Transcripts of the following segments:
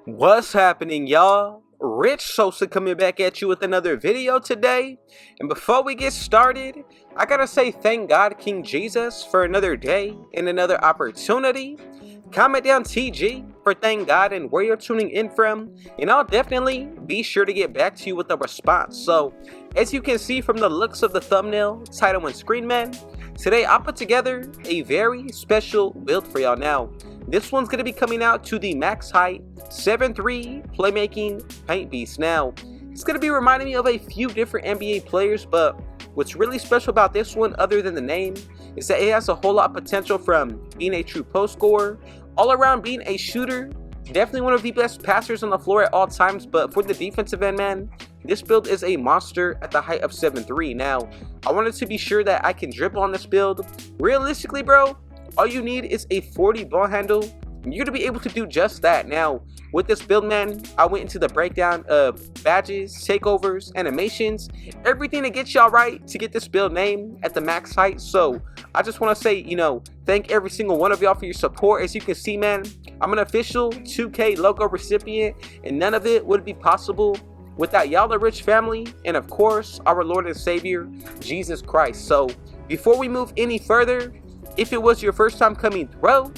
What's happening, y'all? Rich Sosa coming back at you with another video today. And before we get started, I gotta say thank God King Jesus for another day and another opportunity. Comment down TG for thank God and where you're tuning in from, and I'll definitely be sure to get back to you with a response. So, as you can see from the looks of the thumbnail, title, and screen, man, today I put together a very special build for y'all. Now, this one's going to be coming out to the max height 7'3" Playmaking Paint Beast. Now, it's going to be reminding me of a few different NBA players, but what's really special about this one, other than the name, is that it has a whole lot of potential from being a true post scorer, all around being a shooter, definitely one of the best passers on the floor at all times. But for the defensive end, man, this build is a monster at the height of 7'3". Now, I wanted to be sure that I can dribble on this build. Realistically, bro, all you need is a 40 ball handle, and you're going to be able to do just that. Now, with this build, man, I went into the breakdown of badges, takeovers, animations, everything to get y'all right to get this build name at the max height. So, I just want to say, thank every single one of y'all for your support. As you can see, man, I'm an official 2K logo recipient, and none of it would be possible without y'all, the rich family, and of course, our Lord and Savior, Jesus Christ. So, before we move any further, if it was your first time coming through,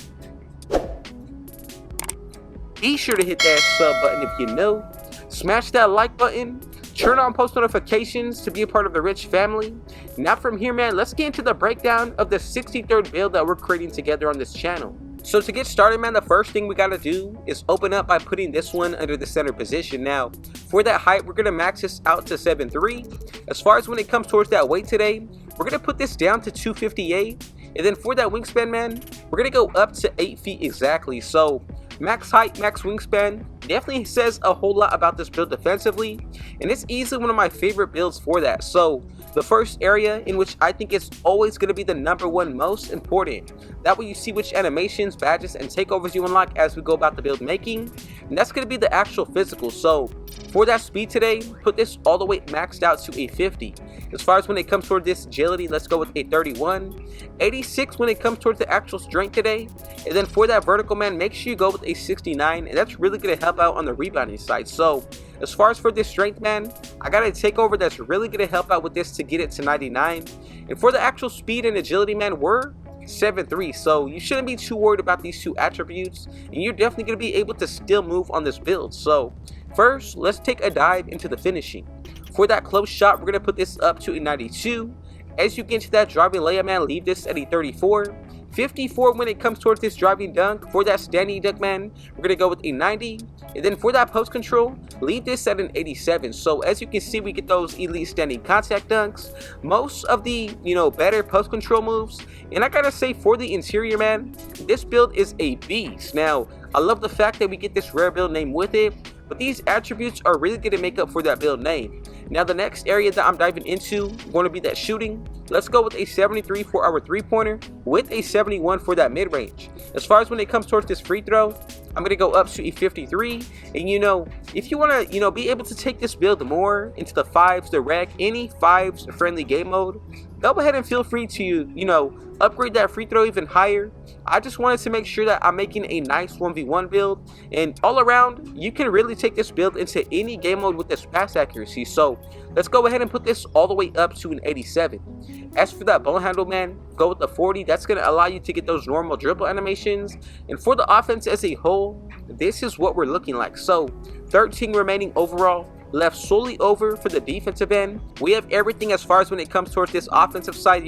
be sure to hit that sub button if you're new, smash that like button, turn on post notifications to be a part of the rich family. Now from here, man, let's get into the breakdown of the 63rd build that we're creating together on this channel. So to get started, man, the first thing we gotta do is open up by putting this one under the center position. Now, for that height, we're gonna max this out to 7'3". As far as when it comes towards that weight today, we're gonna put this down to 258. And then for that wingspan, man, we're gonna go up to 8 feet exactly. So max height, max wingspan definitely says a whole lot about this build defensively, and it's easily one of my favorite builds for that. So the first area in which I think is always going to be the #1 most important, that way you see which animations, badges, and takeovers you unlock as we go about the build making, and that's going to be the actual physical. So for that speed today, put this all the way maxed out to a 50. As far as when it comes toward this agility, let's go with a 31. 86 when it comes towards the actual strength today. And then for that vertical, man, make sure you go with a 69, and that's really going to help out on the rebounding side. So as far as for this strength, man, I got a takeover that's really going to help out with this to get it to 99. And for the actual speed and agility, man, we're 7'3", so you shouldn't be too worried about these two attributes, and you're definitely going to be able to still move on this build. So first, let's take a dive into the finishing. For that close shot, we're going to put this up to a 92. As you get into that driving layup, man, leave this at a 34. 54 when it comes towards this driving dunk. For that standing dunk, man, we're going to go with a 90. And then for that post control, leave this at an 87. So as you can see, we get those elite standing contact dunks, most of the, better post control moves. And I gotta say, for the interior, man, this build is a beast. Now, I love the fact that we get this rare build name with it, but these attributes are really going to make up for that build name. Now, the next area that I'm diving into going to be that shooting. Let's go with a 73 for our three-pointer with a 71 for that mid-range. As far as when it comes towards this free throw, I'm going to go up to a 53. And, if you want to, be able to take this build more into the fives, the rec, any fives friendly game mode, go ahead and feel free to, upgrade that free throw even higher. I just wanted to make sure that I'm making a nice 1v1 build, and all around you can really take this build into any game mode with this pass accuracy. So let's go ahead and put this all the way up to an 87. As for that ball handle, man, go with the 40. That's going to allow you to get those normal dribble animations. And for the offense as a whole, this is what we're looking like. So 13 remaining overall, left solely over for the defensive end. We have everything as far as when it comes towards this offensive side,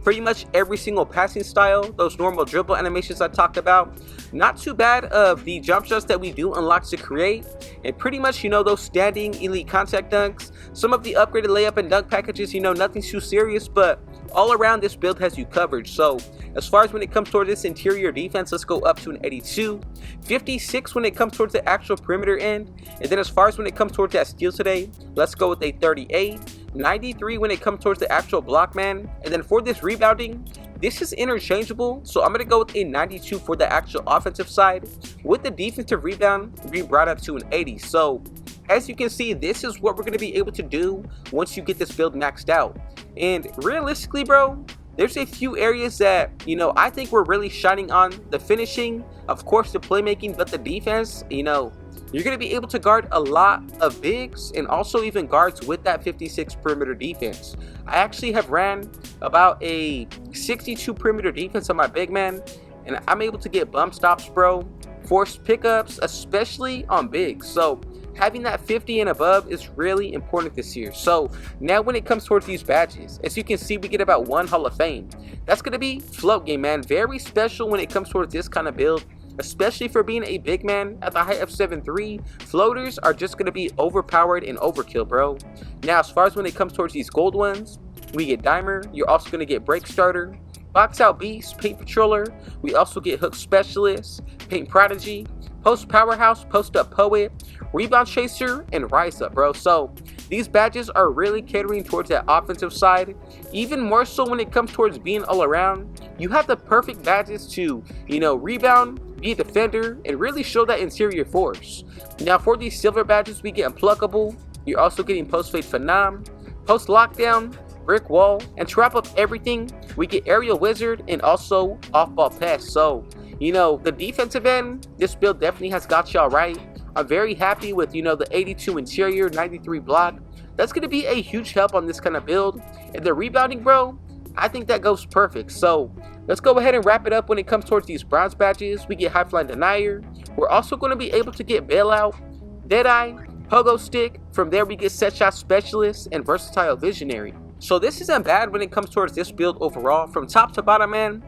pretty much every single passing style, those normal dribble animations I talked about. Not too bad of the jump shots that we do unlock to create, and pretty much, those standing elite contact dunks, some of the upgraded layup and dunk packages, nothing too serious, but all around this build has you covered. So as far as when it comes towards this interior defense, let's go up to an 82. 56 when it comes towards the actual perimeter end. And then as far as when it comes towards that steal today, let's go with a 38. 93 when it comes towards the actual block, man. And then for this rebounding, this is interchangeable, so I'm going to go with a 92 for the actual offensive side, with the defensive rebound being brought up to an 80. So as you can see, this is what we're going to be able to do once you get this build maxed out. And realistically, bro, there's a few areas that, I think we're really shining on. The finishing, of course, the playmaking, but the defense, you're going to be able to guard a lot of bigs and also even guards with that 56 perimeter defense. I actually have ran about a 62 perimeter defense on my big man, and I'm able to get bump stops, bro, forced pickups, especially on bigs. So having that 50 and above is really important this year. So now when it comes towards these badges, as you can see, we get about 1 Hall of Fame. That's going to be float game, man. Very special when it comes towards this kind of build, especially for being a big man at the height of 7'3". Floaters are just going to be overpowered and overkill, bro. Now, as far as when it comes towards these gold ones, we get Dimer. You're also going to get Break Starter, Box Out Beast, Paint Patroller. We also get Hook Specialist, Paint Prodigy, Post Powerhouse, Post Up Poet, Rebound Chaser, and Rise Up, bro. So these badges are really catering towards that offensive side, even more so when it comes towards being all around. You have the perfect badges to, rebound, be a defender, and really show that interior force. Now for these silver badges, we get Unpluckable. You're also getting Post Fade Phenom, Post Lockdown, Brick Wall, and to wrap up everything, we get Aerial Wizard and also Off Ball Pass. So the defensive end, this build definitely has got y'all right. I'm very happy with, the 82 interior, 93 block. That's going to be a huge help on this kind of build. And the rebounding, bro, I think that goes perfect. So let's go ahead and wrap it up when it comes towards these bronze badges. We get High Flying Denier. We're also going to be able to get Bailout, Deadeye, Pogo Stick. From there, we get Set Shot Specialist and Versatile Visionary. So this isn't bad when it comes towards this build overall. From top to bottom, man,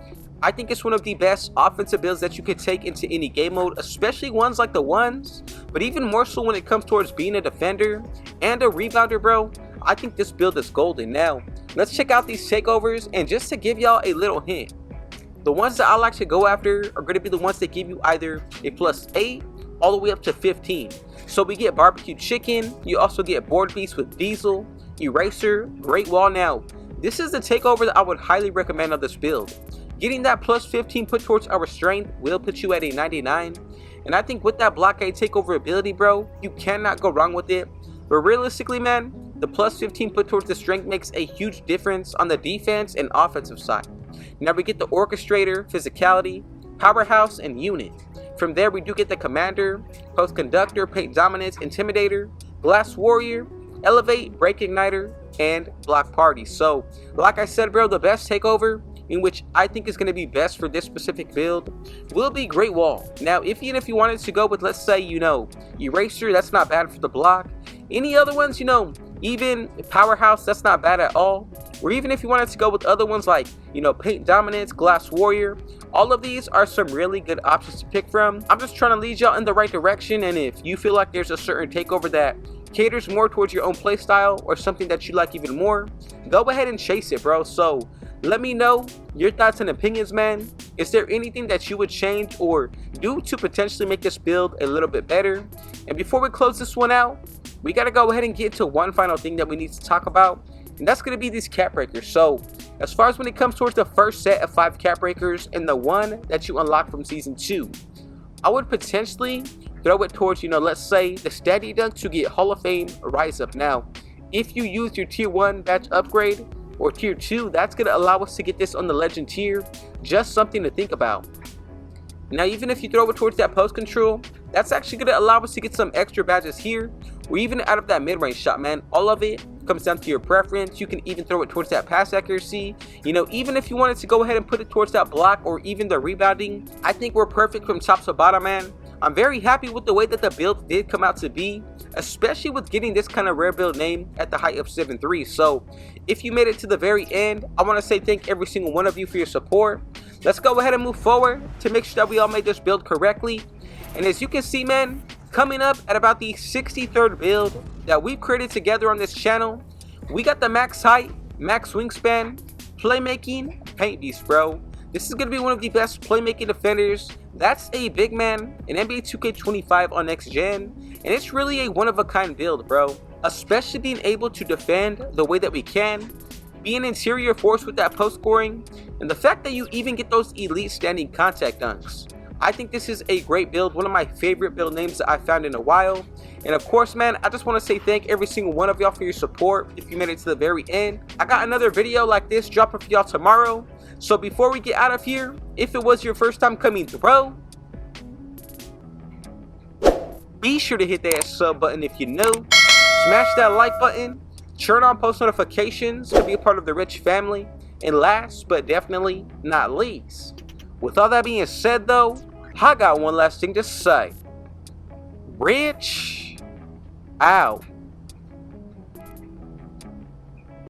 I think it's one of the best offensive builds that you could take into any game mode, especially ones like the ones, but even more so when it comes towards being a defender and a rebounder, bro. I think this build is golden. Now, let's check out these takeovers, and just to give y'all a little hint, the ones that I like to go after are going to be the ones that give you either a +8 all the way up to 15. So we get Barbecue Chicken, you also get Board Beast with Diesel, Eraser, Great Wall. Now, this is the takeover that I would highly recommend on this build. Getting that +15 put towards our strength will put you at a 99. And I think with that blockade takeover ability, bro, you cannot go wrong with it. But realistically, man, the +15 put towards the strength makes a huge difference on the defense and offensive side. Now we get the Orchestrator, Physicality, Powerhouse, and Unit. From there, we do get the Commander, Post Conductor, Paint Dominance, Intimidator, Glass Warrior, Elevate, Break Igniter, and Block Party. So, like I said, bro, the best takeover, in which I think is going to be best for this specific build, will be Great Wall. Now, even if you wanted to go with, let's say, Eraser, that's not bad for the block. Any other ones, even Powerhouse, that's not bad at all. Or even if you wanted to go with other ones like, Paint Dominance, Glass Warrior, all of these are some really good options to pick from. I'm just trying to lead y'all in the right direction, and if you feel like there's a certain takeover that caters more towards your own playstyle or something that you like even more, go ahead and chase it, bro. So let me know your thoughts and opinions, man. Is there anything that you would change or do to potentially make this build a little bit better? And before we close this one out, we got to go ahead and get to one final thing that we need to talk about, and that's going to be these cap breakers. So as far as when it comes towards the first set of 5 cap breakers and the one that you unlock from season 2, I would potentially throw it towards, let's say the Steady Dunk to get Hall of Fame Rise Up. Now, if you use your tier 1 badge upgrade or tier 2, that's going to allow us to get this on the legend tier. Just something to think about. Now, even if you throw it towards that post control, that's actually going to allow us to get some extra badges here, or even out of that mid-range shot, man. All of it comes down to your preference. You can even throw it towards that pass accuracy. Even if you wanted to go ahead and put it towards that block or even the rebounding, I think we're perfect from top to bottom, man. I'm very happy with the way that the build did come out to be, especially with getting this kind of rare build name at the height of 7'3". So if you made it to the very end, I want to say thank every single one of you for your support. Let's go ahead and move forward to make sure that we all made this build correctly. And as you can see, man, coming up at about the 63rd build that we've created together on this channel, we got the max height, max wingspan, Playmaking Paint Beast, bro. This is going to be one of the best playmaking defenders. That's a big man in NBA 2K25 on next gen, and it's really a one-of-a-kind build, bro. Especially being able to defend the way that we can, be an interior force with that post scoring, and the fact that you even get those elite standing contact dunks. I think this is a great build, one of my favorite build names that I've found in a while. And of course, man, I just want to say thank every single one of y'all for your support. If you made it to the very end, I got another video like this dropping for y'all tomorrow. So before we get out of here, if it was your first time coming through, bro, be sure to hit that sub button if you're new. Smash that like button. Turn on post notifications to be a part of the rich family. And last but definitely not least, with all that being said though, I got one last thing to say. Rich out.